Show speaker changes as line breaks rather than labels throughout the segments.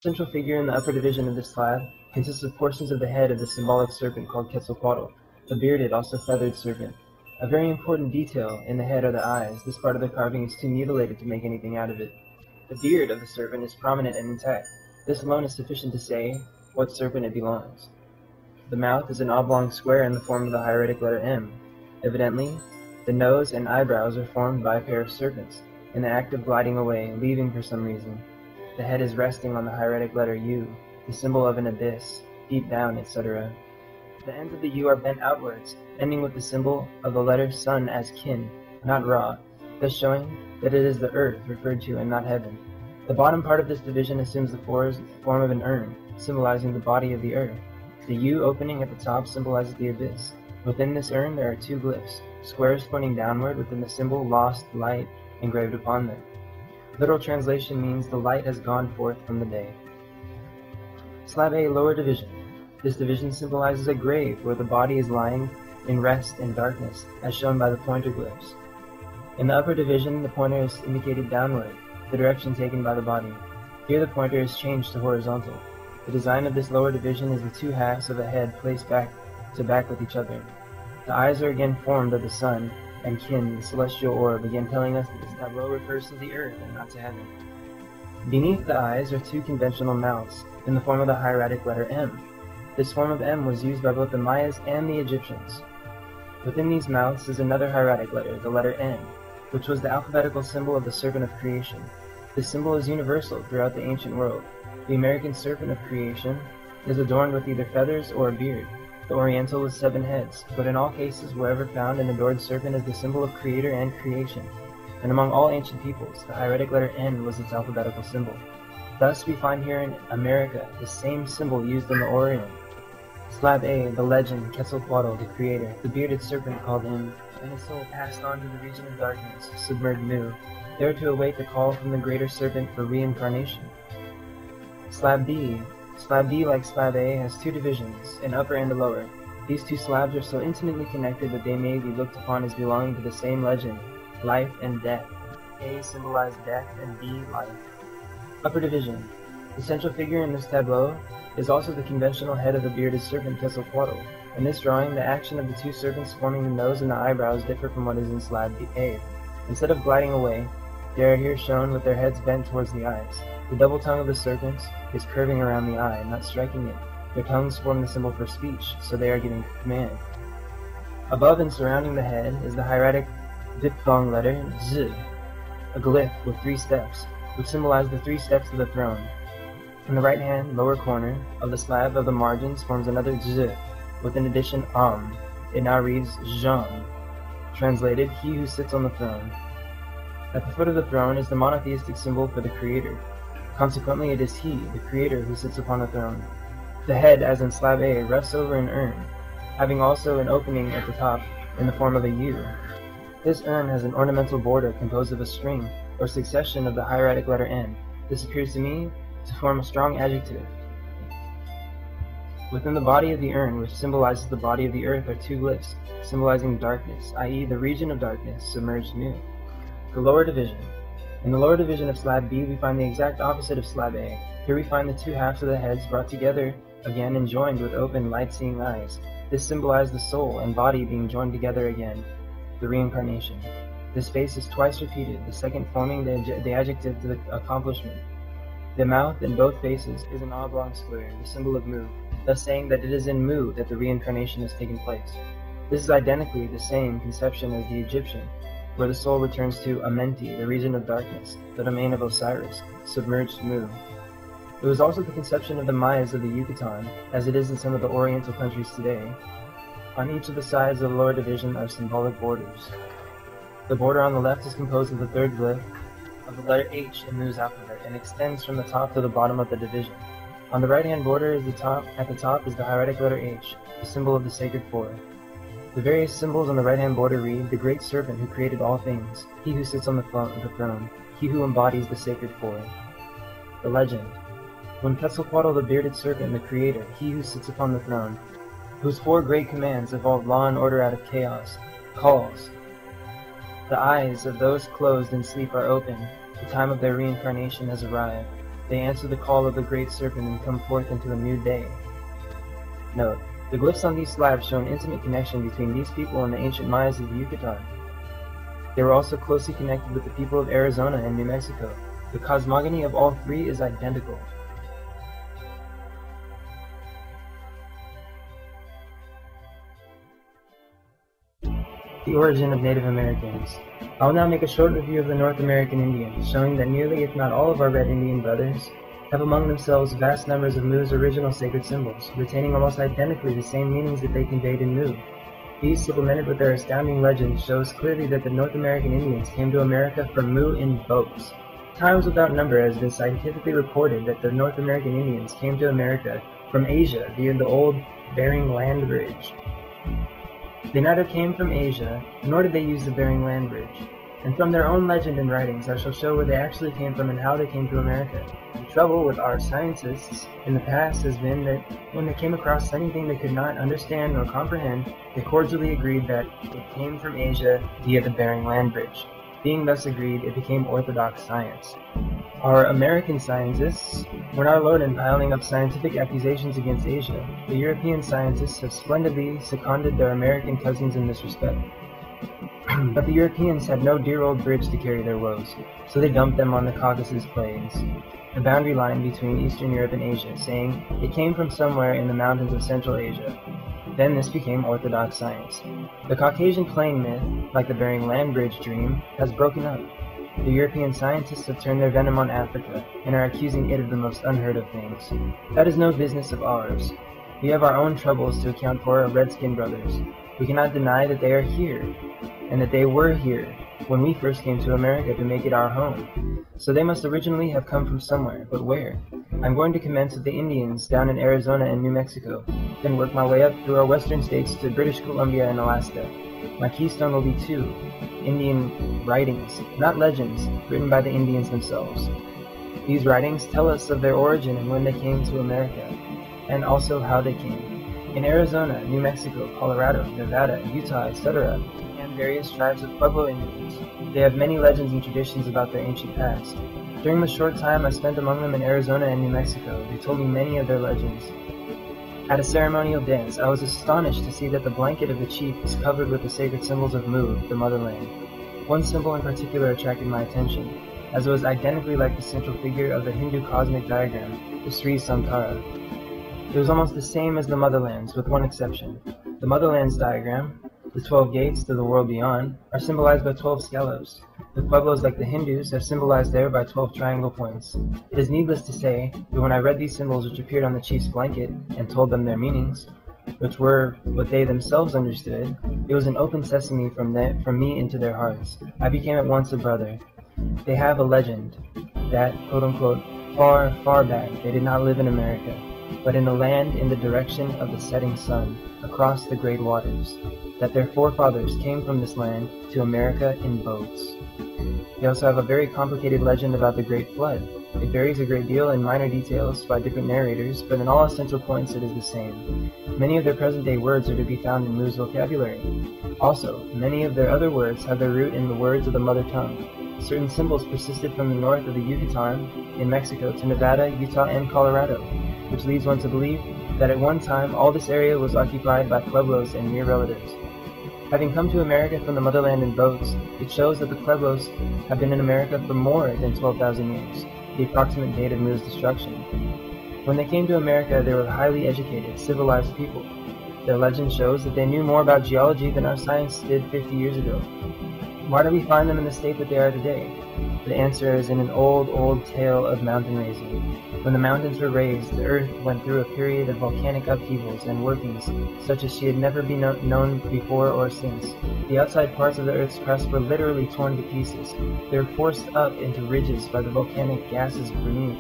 The central figure in the upper division of this slab consists of portions of the head of the symbolic serpent called Quetzalcoatl, a bearded, also feathered serpent. A very important detail in the head are the eyes. This part of the carving is too mutilated to make anything out of it. The beard of the serpent is prominent and intact. This alone is sufficient to say what serpent it belongs. The mouth is an oblong square in the form of the hieratic letter M. Evidently, the nose and eyebrows are formed by a pair of serpents, in the act of gliding away, leaving for some reason. The head is resting on the hieratic letter U, the symbol of an abyss, deep down, etc. The ends of the U are bent outwards, ending with the symbol of the letter Sun as kin, not Ra, thus showing that it is the earth referred to and not heaven. The bottom part of this division assumes the form of an urn, symbolizing the body of the earth. The U opening at the top symbolizes the abyss. Within this urn there are two glyphs, squares pointing downward within the symbol lost light engraved upon them. Literal translation means the light has gone forth from the day. Slab A, lower division. This division symbolizes a grave where the body is lying in rest and darkness, as shown by the pointer glyphs. In the upper division, the pointer is indicated downward, the direction taken by the body. Here the pointer is changed to horizontal. The design of this lower division is the two halves of a head placed back to back with each other. The eyes are again formed of the sun, and kin, the celestial orb, again telling us that this tableau refers to the earth and not to heaven. Beneath the eyes are two conventional mouths, in the form of the hieratic letter M. This form of M was used by both the Mayas and the Egyptians. Within these mouths is another hieratic letter, the letter N, which was the alphabetical symbol of the serpent of creation. This symbol is universal throughout the ancient world. The American serpent of creation is adorned with either feathers or a beard, the Oriental with 7 heads, but in all cases wherever found an adored serpent is the symbol of creator and creation. And among all ancient peoples, the hieratic letter N was its alphabetical symbol. Thus we find here in America the same symbol used in the Orient. Slab A, the legend, Quetzalcoatl, the creator, the bearded serpent called In, and his soul passed on to the region of darkness, submerged Mu, there to await the call from the greater serpent for reincarnation. Slab B. Slab B, like Slab A, has two divisions, an upper and a lower. These two slabs are so intimately connected that they may be looked upon as belonging to the same legend, life and death. A symbolized death and B, life. Upper division. The central figure in this tableau is also the conventional head of the bearded serpent Quetzalcoatl. In this drawing, the action of the two serpents forming the nose and the eyebrows differ from what is in Slab A. Instead of gliding away, they are here shown with their heads bent towards the eyes. The double tongue of the serpents is curving around the eye, not striking it. Their tongues form the symbol for speech, so they are giving command. Above and surrounding the head is the hieratic diphthong letter Z, a glyph with 3 steps, which symbolize the 3 steps to the throne. In the right-hand lower corner of the slab of the margins forms another Z, with an addition Am. It now reads Jean, translated, he who sits on the throne. At the foot of the throne is the monotheistic symbol for the creator. Consequently, it is he, the creator, who sits upon the throne. The head, as in Slab A, rests over an urn, having also an opening at the top in the form of a U. This urn has an ornamental border composed of a string, or succession of the hieratic letter N. This appears to me to form a strong adjective. Within the body of the urn, which symbolizes the body of the earth, are 2 glyphs, symbolizing darkness, i.e. the region of darkness, submerged Mu. The lower division. In the lower division of Slab B, we find the exact opposite of Slab A. Here we find the 2 halves of the heads brought together again and joined with open, light-seeing eyes. This symbolized the soul and body being joined together again, the reincarnation. This face is twice repeated, the second forming the adjective to the accomplishment. The mouth in both faces is an oblong square, the symbol of Mu, thus saying that it is in Mu that the reincarnation has taken place. This is identically the same conception as the Egyptian, where the soul returns to Amenti, the region of darkness, the domain of Osiris, submerged Mu. It was also the conception of the Mayas of the Yucatan, as it is in some of the Oriental countries today. On each of the sides of the lower division are symbolic borders. The border on the left is composed of the 3rd glyph of the letter H in Mu's alphabet and extends from the top to the bottom of the division. On the right-hand border at the top is the hieratic letter H, the symbol of the sacred 4. The various symbols on the right-hand border read, the great serpent who created all things, he who sits on the throne, he who embodies the sacred 4. The legend. When Quetzalcoatl, the bearded serpent, the creator, he who sits upon the throne, whose 4 great commands evolved law and order out of chaos, calls, the eyes of those closed in sleep are open, the time of their reincarnation has arrived. They answer the call of the great serpent and come forth into a new day. Note: the glyphs on these slabs show an intimate connection between these people and the ancient Mayas of the Yucatan. They were also closely connected with the people of Arizona and New Mexico. The cosmogony of all three is identical. The origin of Native Americans. I will now make a short review of the North American Indians, showing that nearly, if not all, of our Red Indian brothers have among themselves vast numbers of Mu's original sacred symbols, retaining almost identically the same meanings that they conveyed in Mu. These, supplemented with their astounding legends, shows clearly that the North American Indians came to America from Mu in boats. Times without number has been scientifically reported that the North American Indians came to America from Asia via the old Bering Land Bridge. They neither came from Asia, nor did they use the Bering Land Bridge. And from their own legend and writings, I shall show where they actually came from and how they came to America. The trouble with our scientists in the past has been that when they came across anything they could not understand nor comprehend, they cordially agreed that it came from Asia via the Bering Land Bridge. Being thus agreed, it became orthodox science. Our American scientists were not alone in piling up scientific accusations against Asia. The European scientists have splendidly seconded their American cousins in this respect. But the Europeans had no dear old bridge to carry their woes, so they dumped them on the Caucasus Plains, the boundary line between Eastern Europe and Asia, saying it came from somewhere in the mountains of Central Asia. Then this became orthodox science. The Caucasian Plain myth, like the Bering Land Bridge dream, has broken up. The European scientists have turned their venom on Africa, and are accusing it of the most unheard of things. That is no business of ours. We have our own troubles to account for, our red-skinned brothers. We cannot deny that they are here, and that they were here when we first came to America to make it our home. So they must originally have come from somewhere, but where? I'm going to commence with the Indians down in Arizona and New Mexico, then work my way up through our western states to British Columbia and Alaska. My keystone will be two Indian writings, not legends, written by the Indians themselves. These writings tell us of their origin and when they came to America, and also how they came. In Arizona, New Mexico, Colorado, Nevada, Utah, etc., and various tribes of Pueblo Indians. They have many legends and traditions about their ancient past. During the short time I spent among them in Arizona and New Mexico, they told me many of their legends. At a ceremonial dance, I was astonished to see that the blanket of the chief was covered with the sacred symbols of Mu, the motherland. One symbol in particular attracted my attention, as it was identically like the central figure of the Hindu cosmic diagram, the Sri Samtara. It was almost the same as the Motherland's, with one exception. The Motherland's diagram, the 12 gates to the world beyond, are symbolized by 12 scallops. The Pueblos, like the Hindus, are symbolized there by 12 triangle points. It is needless to say that when I read these symbols which appeared on the chief's blanket and told them their meanings, which were what they themselves understood, it was an open sesame from me into their hearts. I became at once a brother. They have a legend that, quote-unquote, far, far back, they did not live in America, but in a land in the direction of the setting sun, across the great waters, that their forefathers came from this land to America in boats. They also have a very complicated legend about the Great Flood. It varies a great deal in minor details by different narrators, but in all essential points it is the same. Many of their present-day words are to be found in Mu's vocabulary. Also, many of their other words have their root in the words of the mother tongue. Certain symbols persisted from the north of the Yucatan in Mexico to Nevada, Utah, and Colorado, which leads one to believe that at one time all this area was occupied by Pueblos and near relatives. Having come to America from the motherland in boats, it shows that the Pueblos have been in America for more than 12,000 years, the approximate date of Mu's destruction. When they came to America, they were highly educated, civilized people. Their legend shows that they knew more about geology than our science did 50 years ago. Why do we find them in the state that they are today? The answer is in an old, old tale of mountain raising. When the mountains were raised, the earth went through a period of volcanic upheavals and workings, such as she had never been known before or since. The outside parts of the earth's crust were literally torn to pieces. They were forced up into ridges by the volcanic gases beneath.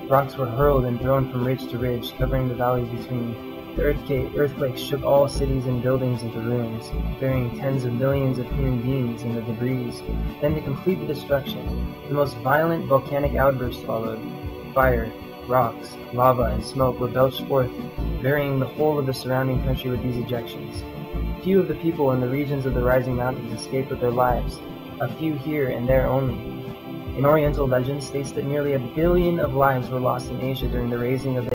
Rocks were hurled and thrown from ridge to ridge, covering the valleys between. The earthquake shook all cities and buildings into ruins, burying tens of millions of human beings in the debris. Then, to complete the destruction, the most violent volcanic outburst followed. Fire, rocks, lava, and smoke were belched forth, burying the whole of the surrounding country with these ejections. Few of the people in the regions of the rising mountains escaped with their lives, a few here and there only. An Oriental legend states that nearly 1 billion of lives were lost in Asia during the raising of the